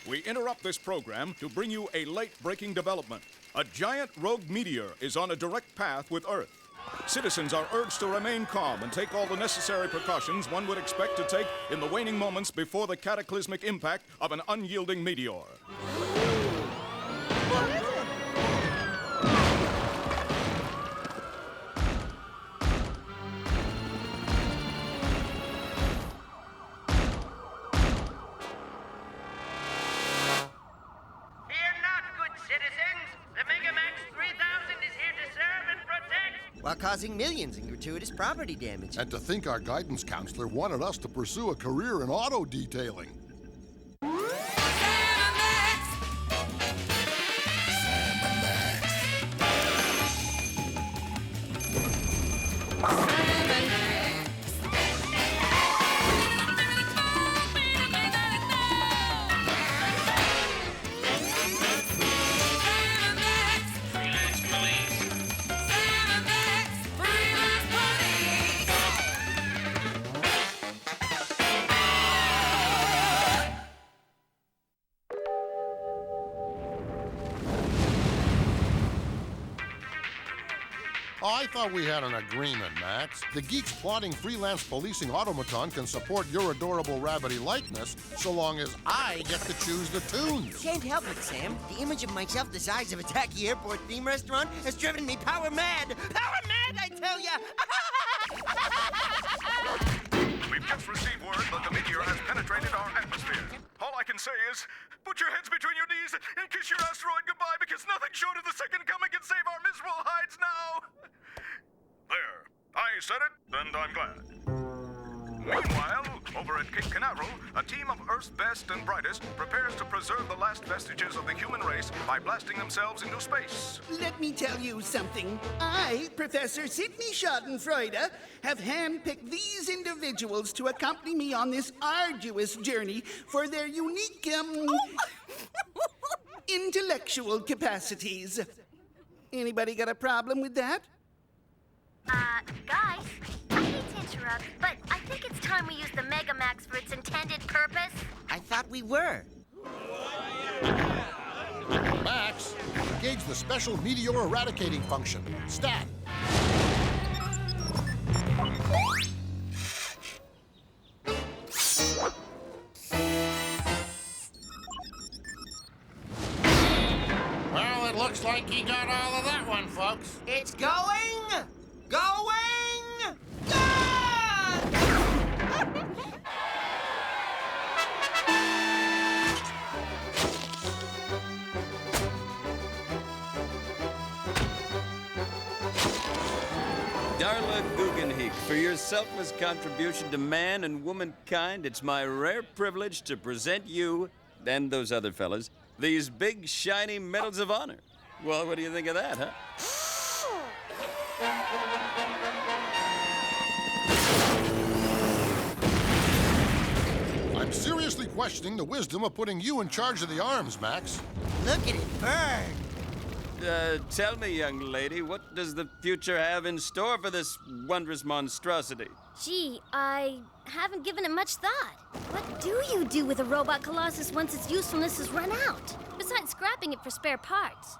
we interrupt this program to bring you a late-breaking development. A giant rogue meteor is on a direct path with Earth. Citizens are urged to remain calm and take all the necessary precautions one would expect to take in the waning moments before the cataclysmic impact of an unyielding meteor. While causing millions in gratuitous property damage. And to think our guidance counselor wanted us to pursue a career in auto detailing. I thought we had an agreement, Max. The geeks plotting freelance policing automaton can support your adorable rabbity likeness so long as I get to choose the tunes. Can't help it, Sam. The image of myself the size of a tacky airport theme restaurant has driven me power mad. Power mad, I tell ya! We've just received word that the meteor has penetrated our atmosphere. All I can say is, put your heads between your knees and kiss your asteroid goodbye, because nothing short of the second coming can save our miserable hides now. There. I said it, and I'm glad. Meanwhile, over at Cape Canaveral, a team of Earth's best and brightest prepares to preserve the last vestiges of the human race by blasting themselves into space. Let me tell you something. I, Professor Sidney Schadenfreude, have handpicked these individuals to accompany me on this arduous journey for their unique, intellectual capacities. Anybody got a problem with that? Guys, I hate to interrupt, but I think it's time we use the MegaMax for its intended purpose. I thought we were. Max, engage the special meteor eradicating function. Stat. Well, it looks like he got all of that one, folks. It's going! Going! Gone! Darla Guggenheek, for your selfless contribution to man and womankind, it's my rare privilege to present you, and those other fellas, these big, shiny medals of honor. Well, what do you think of that, huh? I'm seriously questioning the wisdom of putting you in charge of the arms, Max. Look at it burn! Tell me, young lady, what does the future have in store for this wondrous monstrosity? Gee, I haven't given it much thought. What do you do with a robot colossus once its usefulness is run out? Besides scrapping it for spare parts.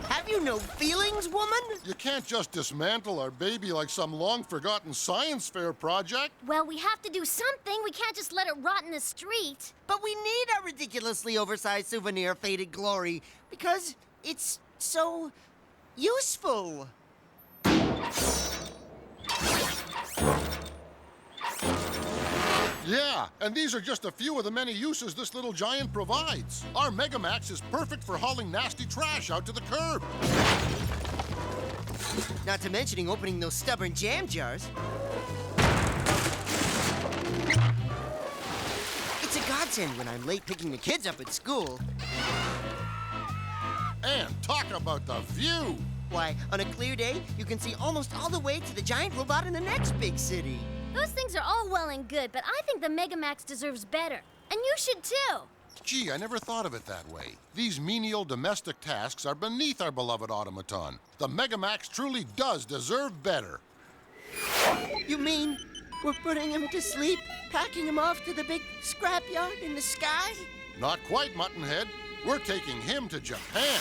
Have you no feelings, woman? You can't just dismantle our baby like some long-forgotten science fair project. Well, we have to do something. We can't just let it rot in the street. But we need our ridiculously oversized souvenir, Faded Glory, because it's so useful. Yeah, and these are just a few of the many uses this little giant provides. Our MegaMax is perfect for hauling nasty trash out to the curb. Not to mentioning opening those stubborn jam jars. It's a godsend when I'm late picking the kids up at school. And talk about the view. Why, on a clear day, you can see almost all the way to the giant robot in the next big city. Those things are all well and good, but I think the MegaMax deserves better. And you should too. Gee, I never thought of it that way. These menial domestic tasks are beneath our beloved automaton. The Megamax truly does deserve better. You mean we're putting him to sleep, packing him off to the big scrapyard in the sky? Not quite, Muttonhead. We're taking him to Japan,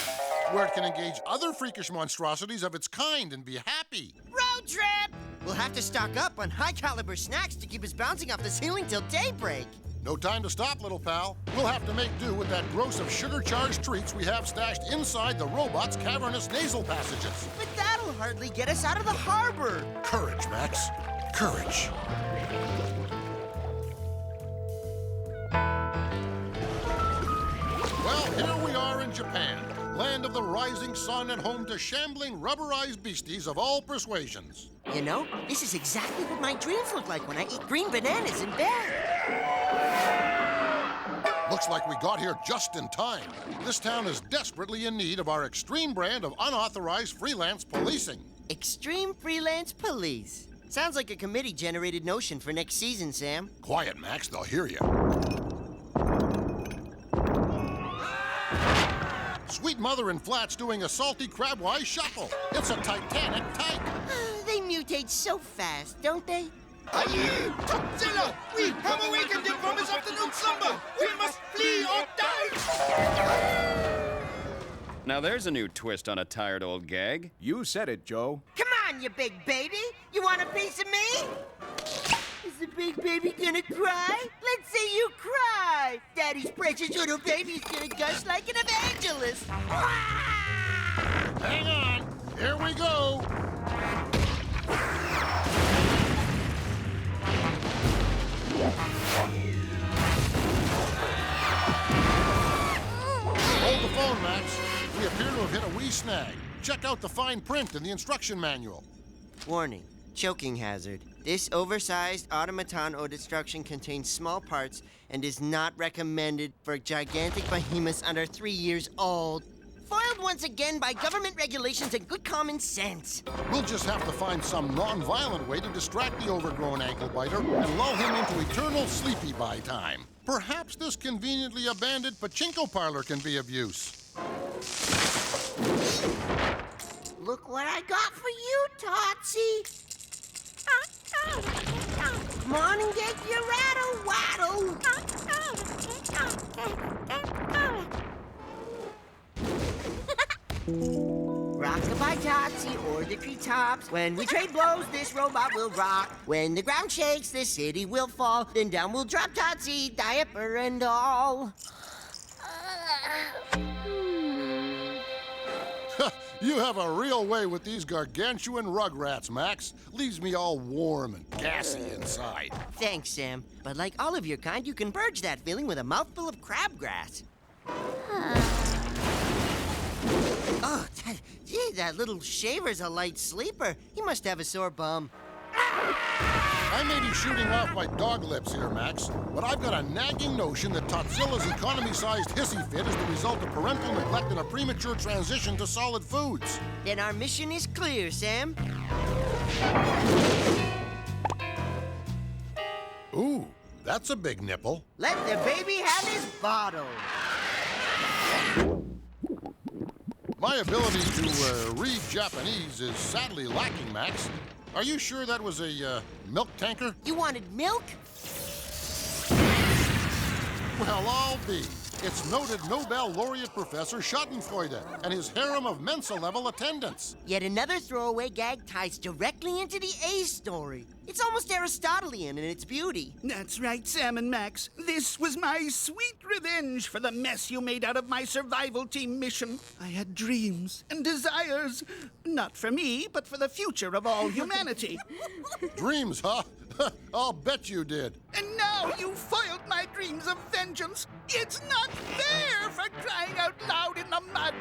where it can engage other freakish monstrosities of its kind and be happy. Road trip! We'll have to stock up on high-caliber snacks to keep us bouncing off the ceiling till daybreak. No time to stop, little pal. We'll have to make do with that gross of sugar-charged treats we have stashed inside the robot's cavernous nasal passages. But that'll hardly get us out of the harbor. Courage, Max. Courage. Well, here we are in Japan, land of the rising sun and home to shambling, rubberized beasties of all persuasions. You know, this is exactly what my dreams look like when I eat green bananas in bed. Looks like we got here just in time. This town is desperately in need of our extreme brand of unauthorized freelance policing. Extreme Freelance Police. Sounds like a committee-generated notion for next season, Sam. Quiet, Max, they'll hear you. Sweet mother in flats doing a salty crabwise shuffle. It's a titanic tyke. They mutate so fast, don't they? Aaiiieee! Topzilla! We have awakened him from his afternoon slumber! We must flee or die! Now there's a new twist on a tired old gag. You said it, Joe. Come on, you big baby! You want a piece of me? Is the big baby gonna cry? Let's see you cry! Daddy's precious little baby's gonna gush like an evangelist! Hang on. Here we go. Hold the phone, Max. We appear to have hit a wee snag. Check out the fine print in the instruction manual. Warning. Choking hazard. This oversized automaton destruction contains small parts and is not recommended for gigantic behemoths under 3 years old. Foiled once again by government regulations and good common sense. We'll just have to find some non-violent way to distract the overgrown ankle biter and lull him into eternal sleepy-by time. Perhaps this conveniently abandoned pachinko parlor can be of use. Look what I got for you, Tootsie. Come on and get your rattle-waddle. Rock-a-bye, Tootsie, or the treetops. When we trade blows, this robot will rock. When the ground shakes, this city will fall. Then down will drop Tootsie, diaper and all. You have a real way with these gargantuan rugrats, Max. Leaves me all warm and gassy inside. Thanks, Sam. But like all of your kind, you can purge that feeling with a mouthful of crabgrass. Oh, gee, that little shaver's a light sleeper. He must have a sore bum. I may be shooting off my dog lips here, Max, but I've got a nagging notion that Totzilla's economy-sized hissy fit is the result of parental neglect and a premature transition to solid foods. Then our mission is clear, Sam. Ooh, that's a big nipple. Let the baby have his bottle. My ability to read Japanese is sadly lacking, Max. Are you sure that was a milk tanker? You wanted milk? Well, I'll be. It's noted Nobel laureate Professor Schadenfreude and his harem of Mensa-level attendants. Yet another throwaway gag ties directly into the A story. It's almost Aristotelian in its beauty. That's right, Sam and Max. This was my sweet revenge for the mess you made out of my survival team mission. I had dreams and desires. Not for me, but for the future of all humanity. Dreams, huh? I'll bet you did. And now you foiled my dreams of vengeance. It's not fair for crying out loud in the mud.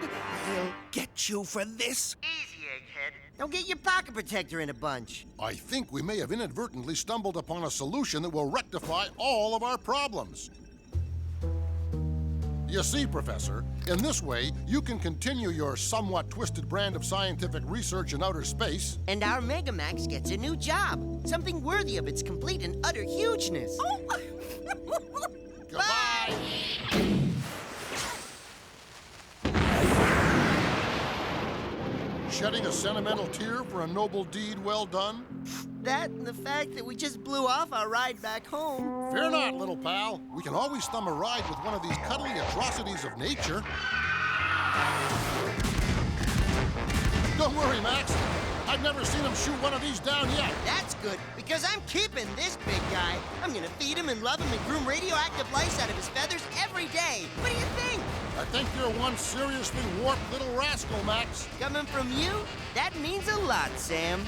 I'll get you for this. Easy, egghead. Don't get your pocket protector in a bunch. I think we may have inadvertently stumbled upon a solution that will rectify all of our problems. You see, Professor, in this way, you can continue your somewhat twisted brand of scientific research in outer space. And our Megamax gets a new job. Something worthy of its complete and utter hugeness. Goodbye. Shedding a sentimental tear for a noble deed well done? That and the fact that we just blew off our ride back home. Fear not, little pal. We can always thumb a ride with one of these cuddly atrocities of nature. Don't worry, Max. I've never seen him shoot one of these down yet. That's good, because I'm keeping this big guy. I'm gonna feed him and love him and groom radioactive lice out of his feathers every day. What do you think? I think you're one seriously warped little rascal, Max. Coming from you, that means a lot, Sam.